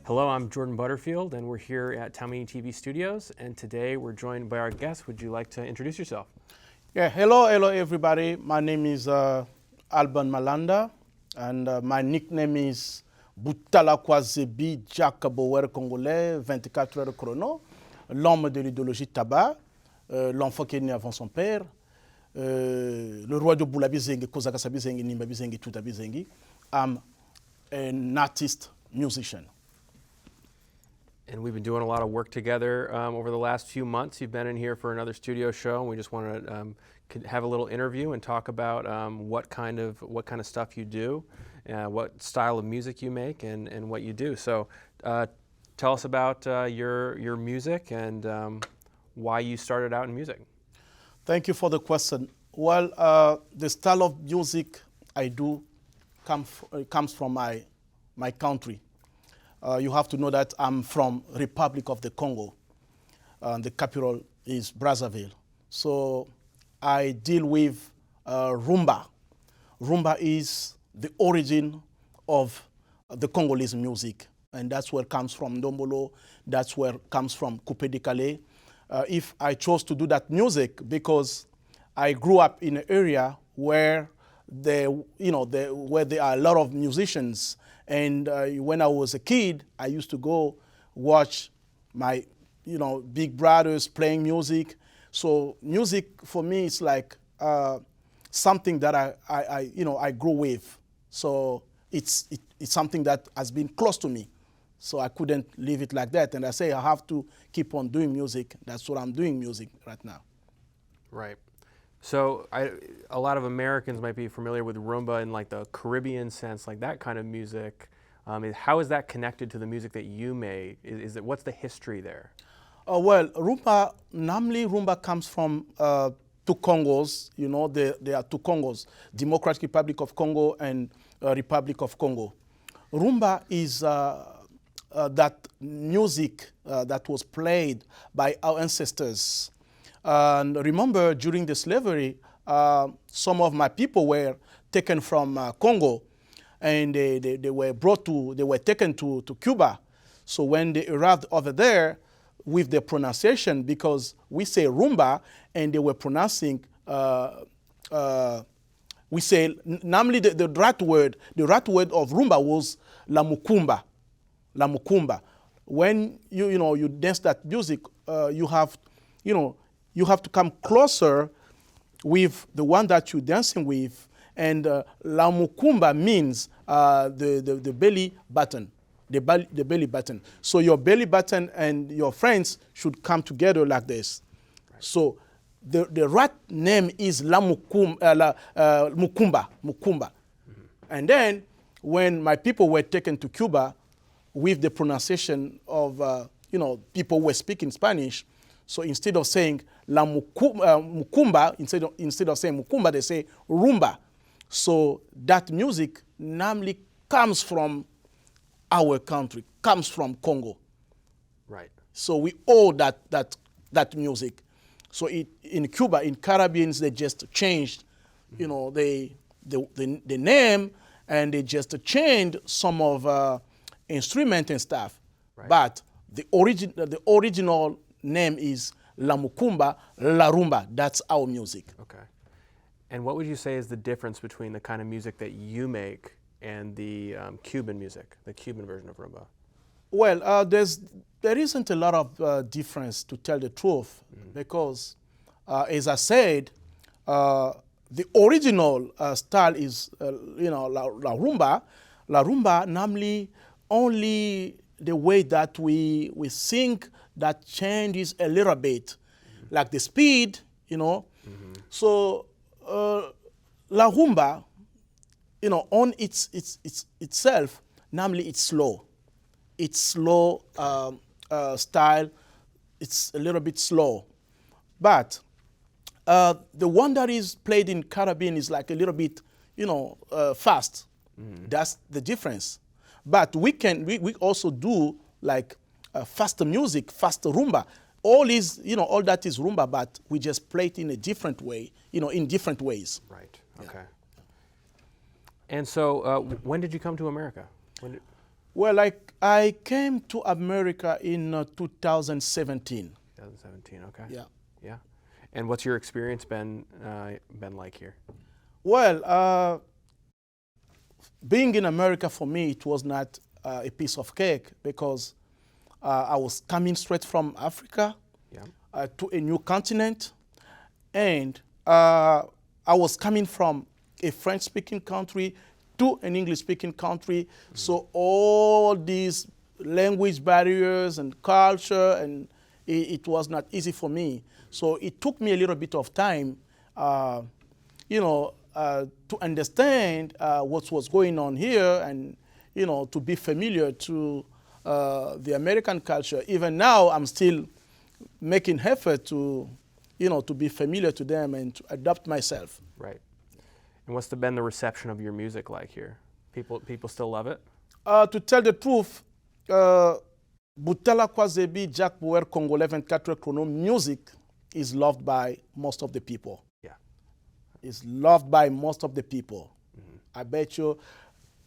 Hello, I'm Jordan Butterfield, and we're here at Taomini TV Studios, and today we're joined by our guest. Would you like to introduce yourself? Yeah, hello everybody. My name is Alban Malanda, and my nickname is Butalakwazebi Jack Bauer Conglolais, 24 heures chrono, l'homme de l'idéologie tabac, l'enfant qui est né avant son père, le roi de Bulabizengi, Kozakasabizengi, Nimbabizengi, Tutabizengi. I'm an artist, musician. And we've been doing a lot of work together over the last few months. You've been in here for another studio show, and we just want to have a little interview and talk about what kind of stuff you do, what style of music you make, and what you do. So, tell us about your music and why you started out in music. Thank you for the question. Well, the style of music I do comes from my country. You have to know that I'm from Republic of the Congo. The capital is Brazzaville. So I deal with rumba. Rumba is the origin of the Congolese music. And that's where it comes from Ndombolo. That's where it comes from Coupé Décalé. If I chose to do that music because I grew up in an area where there are a lot of musicians. And when I was a kid, I used to go watch my, big brothers playing music. So music for me is like something that I grew with. So it's something that has been close to me. So I couldn't leave it like that. And I say I have to keep on doing music. That's what I'm doing music right now. Right. So a lot of Americans might be familiar with rumba in like the Caribbean sense, like that kind of music. How is that connected to the music that you make? What's the history there? Well, normally rumba comes from two Congos. There are two Congos, Democratic Republic of Congo and Republic of Congo. Rumba is that music that was played by our ancestors. And remember, during the slavery, some of my people were taken from Congo, and they were taken to Cuba. So when they arrived over there, with the pronunciation, because we say rumba, and they were pronouncing, we say normally the right word of rumba was la mukumba, la mukumba. When you dance that music, you have to come closer with the one that you're dancing with. And la mukumba means the belly button, the belly button. So your belly button and your friends should come together like this. Right. So the right name is la mukumba. Mm-hmm. And then when my people were taken to Cuba with the pronunciation of, people who were speaking Spanish, so instead of saying la mukumba, instead of saying mukumba, they say rumba. So that music normally comes from our country, comes from Congo. Right. So we owe that music. So in Cuba, in Caribbeans, they just changed, the name, and they just changed some of instrument and stuff. Right. But the original name is La Mukumba, La Rumba. That's our music. Okay. And what would you say is the difference between the kind of music that you make and the Cuban music, the Cuban version of rumba? Well, there isn't a lot of difference, to tell the truth, because, as I said, the original style is, la rumba. La rumba, normally, only the way that we sing that changes a little bit, like the speed, So la rumba, on itself, normally it's slow. It's slow style. It's a little bit slow. But the one that is played in Caribbean is like a little bit, fast. Mm-hmm. That's the difference. But we also do like faster music, faster rumba. all that is rumba, but we just play it in a different way, in different ways. Right. Okay. And so, when did you come to America? Well, I came to America in 2017. 2017. Okay. Yeah. Yeah. And what's your experience been like here? Well, being in America for me, it was not a piece of cake because I was coming straight from Africa to a new continent, and I was coming from a French-speaking country to an English-speaking country. So all these language barriers and culture, and it was not easy for me. So it took me a little bit of time, to understand what was going on here, and to be familiar to the American culture. Even now, I'm still making effort to be familiar to them and to adapt myself. Right. And what's been the reception of your music like here? People still love it? To tell the truth, Butalakwazebi Jack Bauer Conglolais 24 Chono music is loved by most of the people. Yeah. It's loved by most of the people. I bet you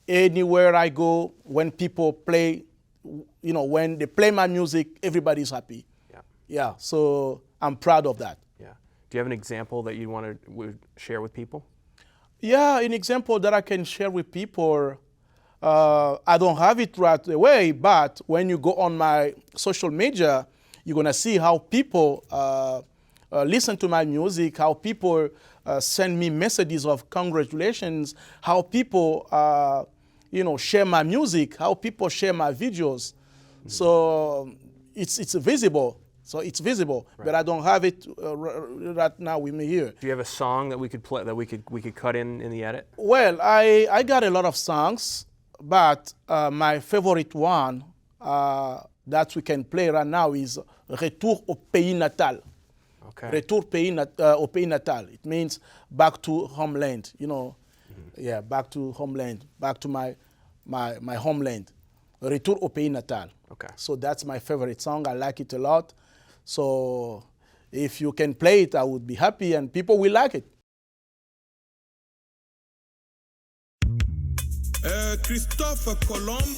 anywhere I go, when people play, when they play my music, everybody's happy. Yeah. Yeah, so I'm proud of that. Yeah. Do you have an example that you want to share with people? Yeah, an example that I can share with people, I don't have it right away, but when you go on my social media, you're going to see how people listen to my music, how people send me messages of congratulations, how people, share my music, how people share my videos. So it's visible. So it's visible, right. But I don't have it right now with me here. Do you have a song that we could play, that we could cut in the edit? Well, I got a lot of songs, but my favorite one that we can play right now is Retour au pays natal. Okay. Retour au pays natal. It means back to homeland. Yeah, back to homeland, back to my homeland. Retour au pays natal. Okay. So that's my favorite song. I like it a lot. So if you can play it, I would be happy and people will like it. Christophe Colomb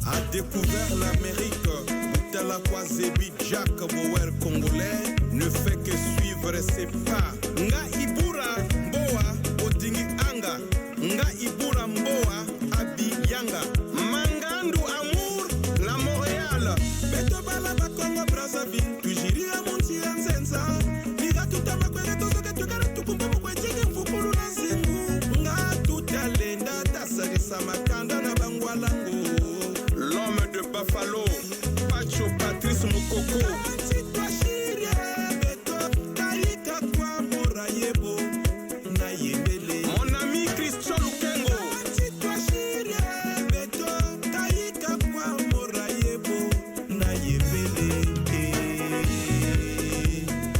a découvert l'Amérique. Butalakwazebi Jack Bauer Conglolais ne fait que suivre ses pas. Nga ibura mboa odingi anga. Nga ibura mboa abiyanga. Mangandu amour la Montréal. Beto bala bakongo Brazzaville. Tujiri amonti anzenza. Liga tuta makwele tozo ke tukara tukumbe mukwe chike mfukuru na zingu. Nga tutalenda tasarisa makanda na bangwalango. L'homme de Buffalo, Pacho Patrice Mukoko. Mon ami Christian Lukengo.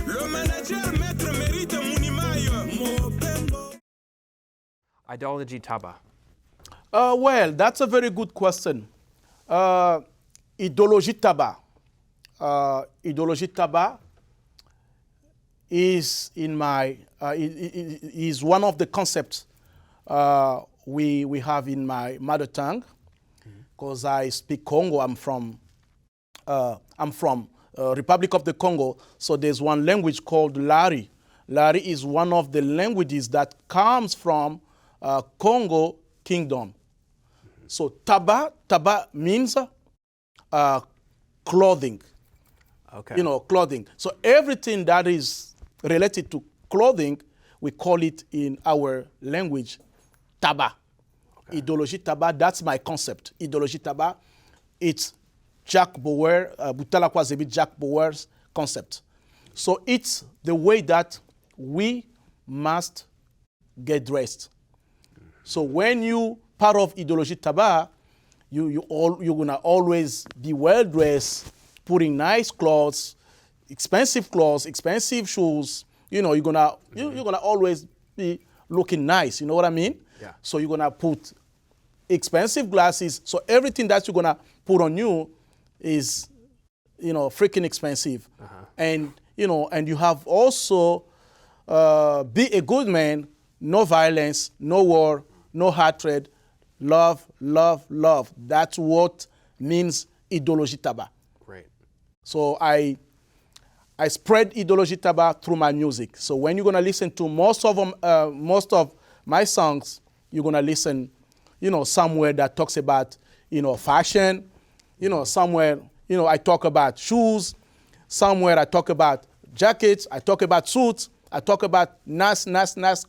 Le manager Maître Mérite Mounimaï. Idology Taba. Well, that's a very good question. Idéologie tabac. Idéologie tabac is is one of the concepts we have in my mother tongue, because I speak Congo. I'm from Republic of the Congo. So there's one language called Lari. Lari is one of the languages that comes from Congo Kingdom. So taba means clothing. Okay. Clothing. So everything that is related to clothing, we call it in our language taba. Okay. Idéologie taba, that's my concept. Idéologie taba, it's Jack Bauer, Butalakwazebi Jack Bauer's concept. So it's the way that we must get dressed. So when you part of Idéologie taba, you're gonna always be well dressed, putting nice clothes, expensive shoes. You're gonna always be looking nice. You know what I mean? Yeah. So you're gonna put expensive glasses. So everything that you're gonna put on you is freaking expensive. And, and you have also be a good man, no violence, no war, no hatred, love, love, love. That's what means idéologie Taba. Great. So I spread idéologie Taba through my music. So when you're gonna listen to most of my songs, you're gonna listen, somewhere that talks about, fashion, somewhere, I talk about shoes, somewhere I talk about jackets, I talk about suits, I talk about nice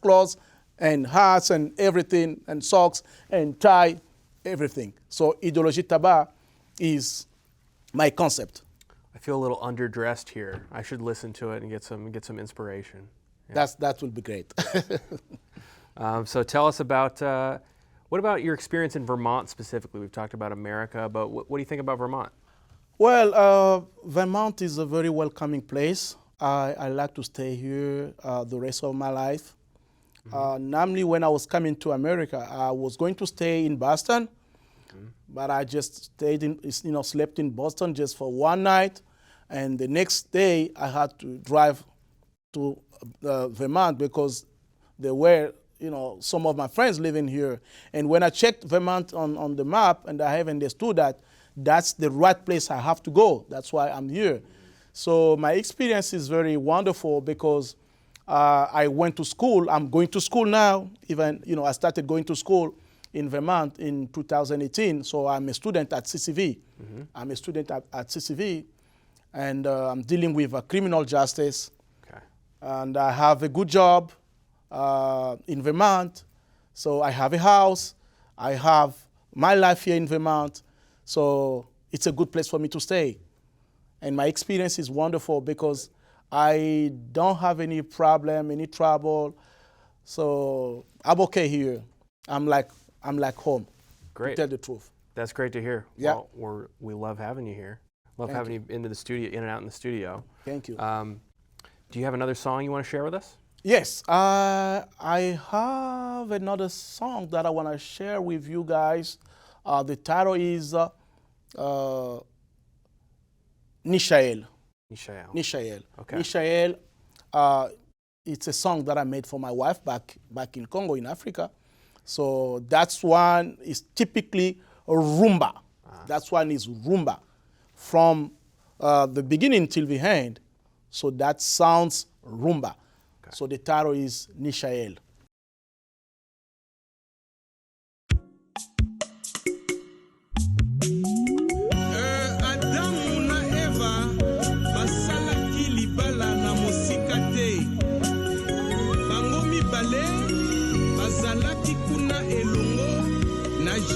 clothes and hats and everything and socks and tie, everything. So idéologie Taba is my concept. I feel a little underdressed here. I should listen to it and get some inspiration. Yeah. That will be great. So tell us about, what about your experience in Vermont specifically? We've talked about America, but what do you think about Vermont? Well, Vermont is a very welcoming place. I like to stay here the rest of my life. Namely, when I was coming to America, I was going to stay in Boston, but I just stayed slept in Boston just for one night, and the next day I had to drive to Vermont because there were, some of my friends living here. And when I checked Vermont on the map, and I have understood that that's the right place I have to go. That's why I'm here. So my experience is very wonderful because I went to school. I'm going to school now. Even, I started going to school in Vermont in 2018. So I'm a student at CCTV. I'm a student at CCTV, and I'm dealing with criminal justice. Okay. And I have a good job in Vermont. So I have a house. I have my life here in Vermont. So it's a good place for me to stay. And my experience is wonderful because I don't have any problem, any trouble. So I'm okay here. I'm like home. Great. To tell the truth. That's great to hear. Yeah. Well, we love having you here. Love Thank having you into the studio, in and out in the studio. Thank you. Do you have another song you want to share with us? Yes, I have another song that I want to share with you guys. The title is Nishael. Nishael. Okay. Nishael, it's a song that I made for my wife back in Congo, in Africa. So that's one is typically a rumba. That's one is rumba from the beginning till the end. So that sounds rumba. Okay. So the title is Nishael.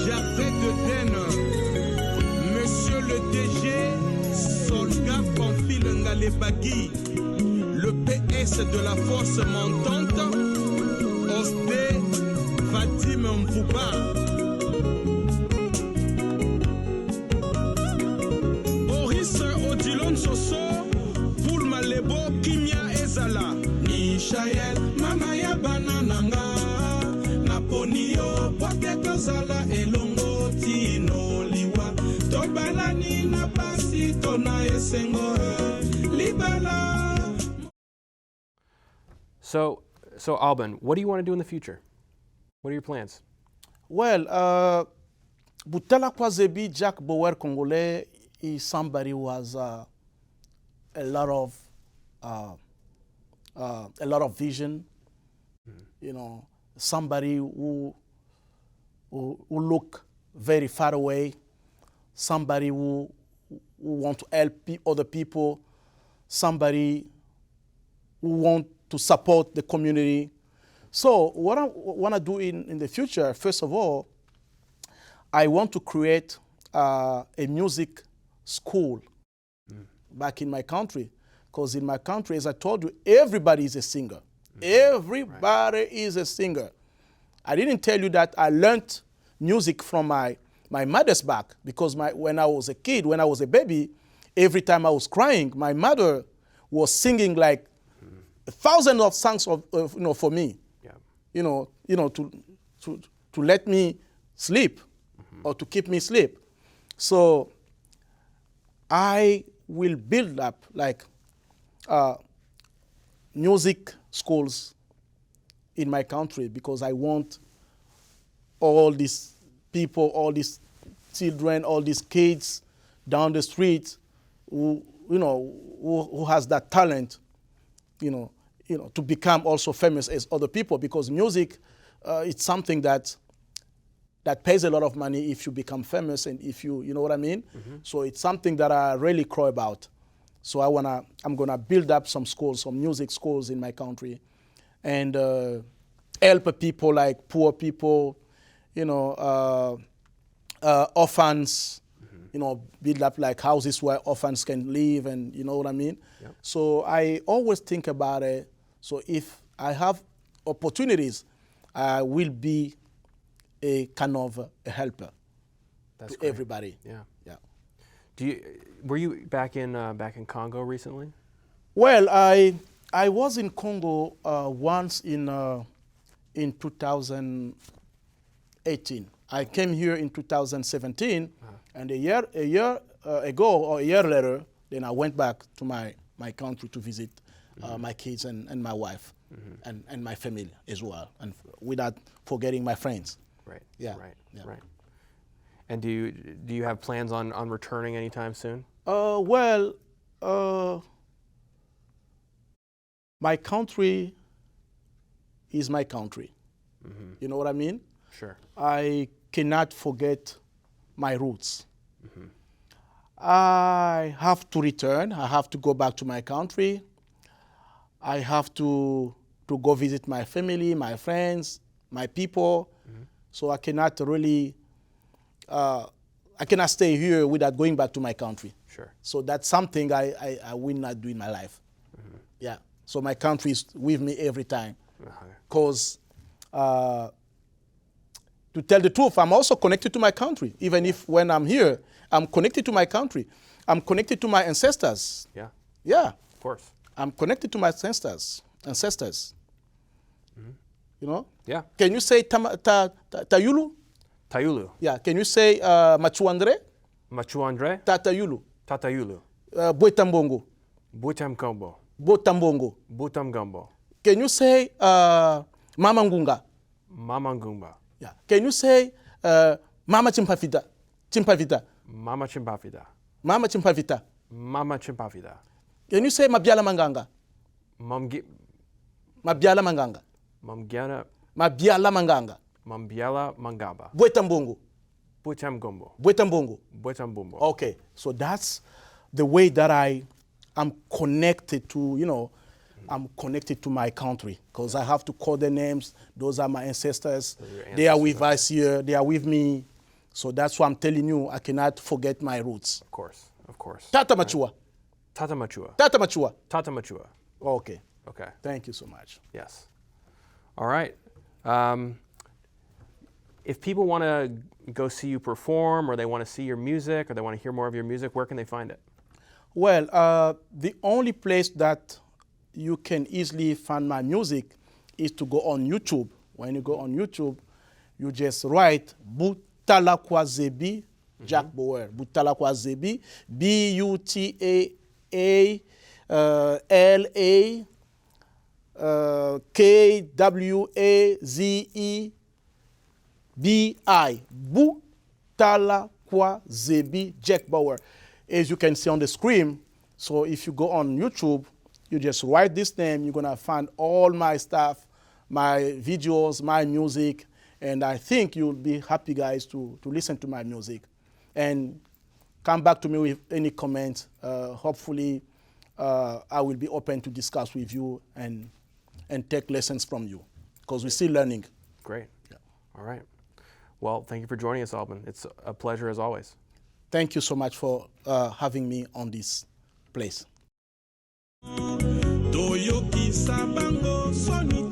Jardin de Denne, Monsieur le DG, Solga Pamphile Ngalebagi, le PS de la force montante, Osde Vadim Mvouba. Boris Odilon Soso, Poulma Lebo, Kimia Ezala, Nishael, Mama ya Banananga. Naponio, Poteko Zala, Elongo, Tino, Liwa, Tobalani, Napasi, Tona, Esengo, Libala. So Alban, what do you want to do in the future? What are your plans? Well, Butalakwazebi Jack Bauer Conglolais is somebody who has a lot of vision, somebody who look very far away, somebody who want to help other people, somebody who want to support the community. So what I want to do in the future, first of all, I want to create a music school back in my country. Because in my country, as I told you, everybody is a singer. Everybody is a singer. I didn't tell you that I learned music from my mother's back, because when I was a kid, when I was a baby, every time I was crying, my mother was singing like thousands of songs for me, to let me sleep or to keep me sleep. So I will build up like music schools in my country, because I want all these people, all these children, all these kids down the street who has that talent, to become also famous as other people, because music, it's something that pays a lot of money if you become famous, and if you know what I mean? Mm-hmm. So it's something that I really cry about. So I'm gonna build up some schools, some music schools in my country, and help people like poor people, orphans, mm-hmm. Build up like houses where orphans can live, and you know what I mean? Yep. So I always think about it. So if I have opportunities, I will be a kind of a helper. That's to great. Everybody. Yeah. Yeah. Were you back in Congo recently? Well, I was in Congo once in 2018. I came here in 2017, and a year ago or a year later, then I went back to my country to visit my kids and my wife, mm-hmm. and my family as well, and without forgetting my friends. Right. Yeah. Right. Yeah. Right. And do you have plans on returning anytime soon? My country is my country. Mm-hmm. You know what I mean? Sure. I cannot forget my roots. Mm-hmm. I have to return. I have to go back to my country. I have to go visit my family, my friends, my people. Mm-hmm. So I cannot really, I cannot stay here without going back to my country. Sure. So that's something I will not do in my life. Mm-hmm. Yeah. So my country is with me every time. Because to tell the truth, I'm also connected to my country. Even if when I'm here, I'm connected to my country. I'm connected to my ancestors. Yeah. Yeah. Of course. I'm connected to my ancestors. Mm-hmm. You know? Yeah. Can you say Tayulu? Tayulu. Yeah. Can you say Machuandre? Machuandre? Tatayulu. Tatayulu. Bwetambongo. Butamkombo. Botambongo. Butamgombo. Can you say Mamangunga? Mamangumba. Yeah. Can you say Mama Chimpavita? Mama Chimpavita. Mama Chimpavita. Mama Chimpavita. Can you say Mabiala Manganga? Mabiala Manganga. Mabiala Manganga. Mambiala Mangaba. Bwetambongo. Butamgombo. Bwetambongo. Butamgombo. Okay, so that's the way that I'm connected to, I'm connected to my country, because I have to call their names. Those are my ancestors. They are with us here. They are with me. So that's why I'm telling you, I cannot forget my roots. Of course. Tata Machua. Tata Machua. Tata Machua. Tata Machua. Okay. Okay. Thank you so much. Yes. All right. If people want to go see you perform, or they want to see your music, or they want to hear more of your music, where can they find it? Well, the only place that you can easily find my music is to go on YouTube. When you go on YouTube, you just write Butalakwazebi Jack Bauer. Butalakwazebi, Butalakwazebi. Butalakwazebi Jack Bauer. As you can see on the screen, so if you go on YouTube, you just write this name, you're gonna find all my stuff, my videos, my music, and I think you'll be happy, guys, to listen to my music. And come back to me with any comments. Hopefully, I will be open to discuss with you and take lessons from you, because we're still learning. Great. Yeah. All right. Well, thank you for joining us, Alban. It's a pleasure as always. Thank you so much for having me on this place. Toyoki Sabango Sony